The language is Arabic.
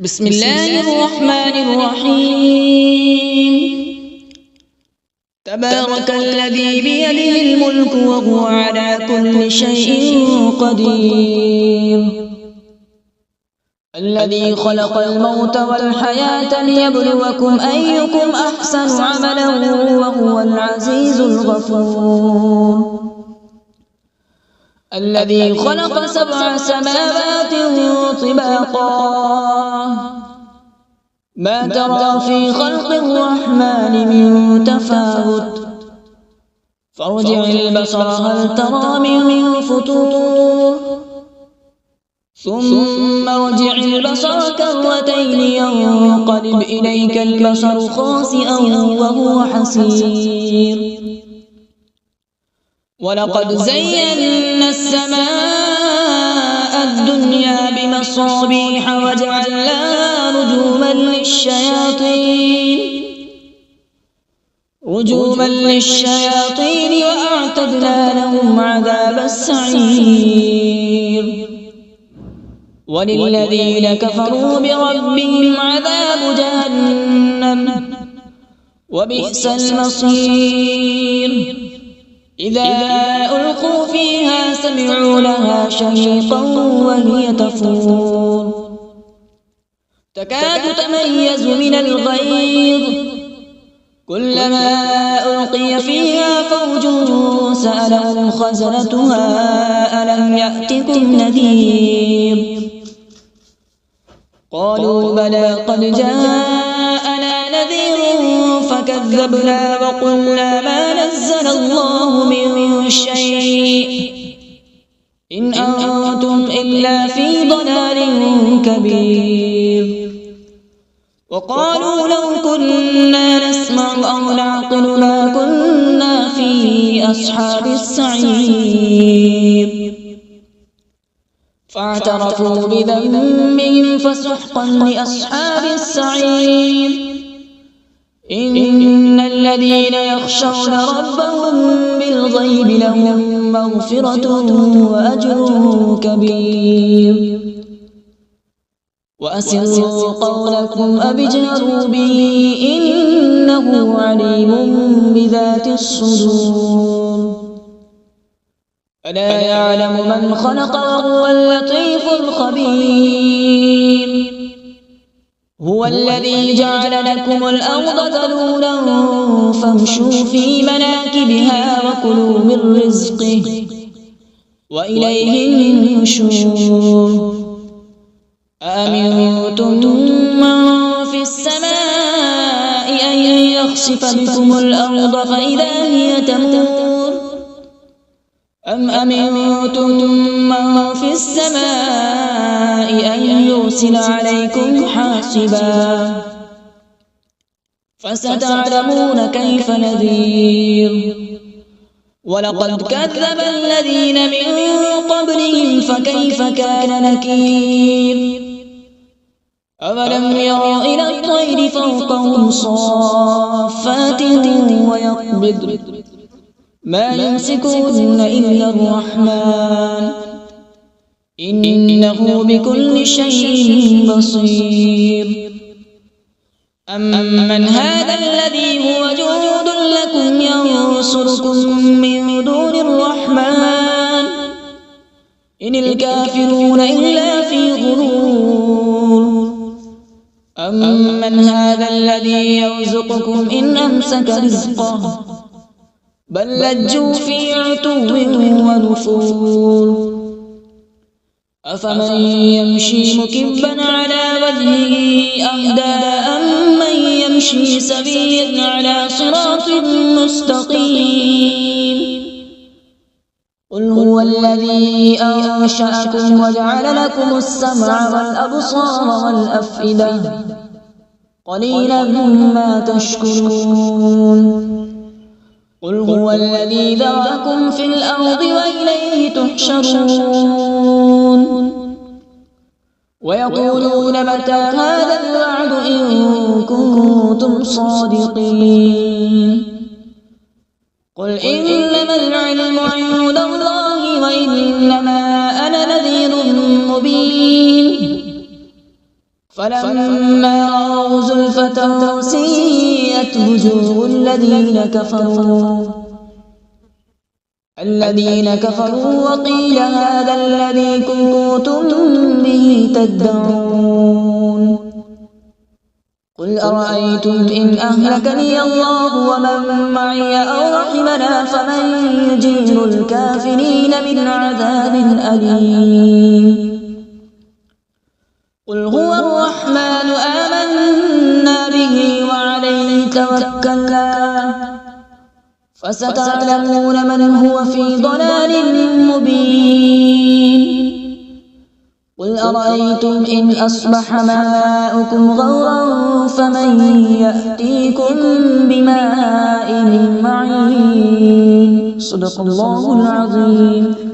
بسم الله الرحمن الرحيم. تبارك الذي بيده الملك وهو على كل شيء قدير. الذي خلق الموت والحياة ليبلوكم أيكم أحسن عملا وهو العزيز الغفور. الذي خلق 7 سماوات طباقا ما ترى في خلق الرحمن من تفاوت فارجع البصر هل ترى من فطور ثم ارجع البصر كرتين ينقلب إليك البصر خاسئا وهو حسير. ولقد زينا السماء الدنيا بمصابيح وجعلناها رجوما للشياطين وأعتدنا لهم عذاب السعير. وللذين كفروا بربهم عذاب جهنم وبئس المصير. إذا ألقوا فيها سمعوا لها شهيقا وهي تفور تكاد تميز من الغيظ كلما ألقي فيها فوج سألهم خزنتها ألم يأتكم نذير قالوا بلى قد جاءنا نذير فكذبنا وقلنا ما نزل الله من شيء إن أنتم إلا في ضلال كبير. وقالوا لو كنا نسمع أو نعقل ما كنا في أصحاب السعير فاعترفوا بذنبهم فسحقا لأصحاب السعير. إن الذين يخشون ربهم بالغيب لهم مغفرة وأجر كبير. وأسروا قولكم أو اجهروا به إنه عليم بذات الصدور. ألا يعلم من خلق وهو اللطيف الخبير. هو الذي جعل لكم الأرض ذلولا فامشوا في مناكبها وكلوا من رزقه وإليه النشور. أأمنتم من في السماء أن يخسف بكم الأرض فإذا هي تمور أم أمنتم من في السماء أن يرسل عليكم حاصبا فستعلمون كيف نذير. ولقد كذب الذين من قبلهم فكيف كان نكير. أولم يروا إلى الطير فوقهم صافات ويقبض ما يمسكون إلا الرحمن إنه بكل شيء بصير. أمن هذا الذي هو جند لكم ينصركم من دون الرحمن إن الكافرون إلا في غرور. أمن هذا الذي يرزقكم إن أمسك رزقه بل لجوا في عتو ونفور. أفمن يمشي مكبا على وجهه أهدى أمن يمشي سويا على صراط مستقيم. قل هو الذي أنشأكم وجعل لكم السمع والأبصار والأفئدة قليلا ما تشكرون. قل هو الذي ذرأكم في الأرض وإليه تحشرون. ويقولون متى هذا الوعد إن كنتم صادقين. قل إنما العلم عند الله وإنما أنا نذير مبين فلما رأوا زلفة سيئت وجوه الذين كفروا وقيل هذا الذي كنتم به تدعون قل أرأيتم إن أهلكني الله ومن معي أو رحمنا فمن يجير الكافرين من عذاب أليم قل هو الرحمن آمنا به وعليه توكلنا فستعلمون من هو في ضلال مبين قل أرأيتم إن أصبح ماؤكم غورا فمن يأتيكم بماء معين صدق الله العظيم.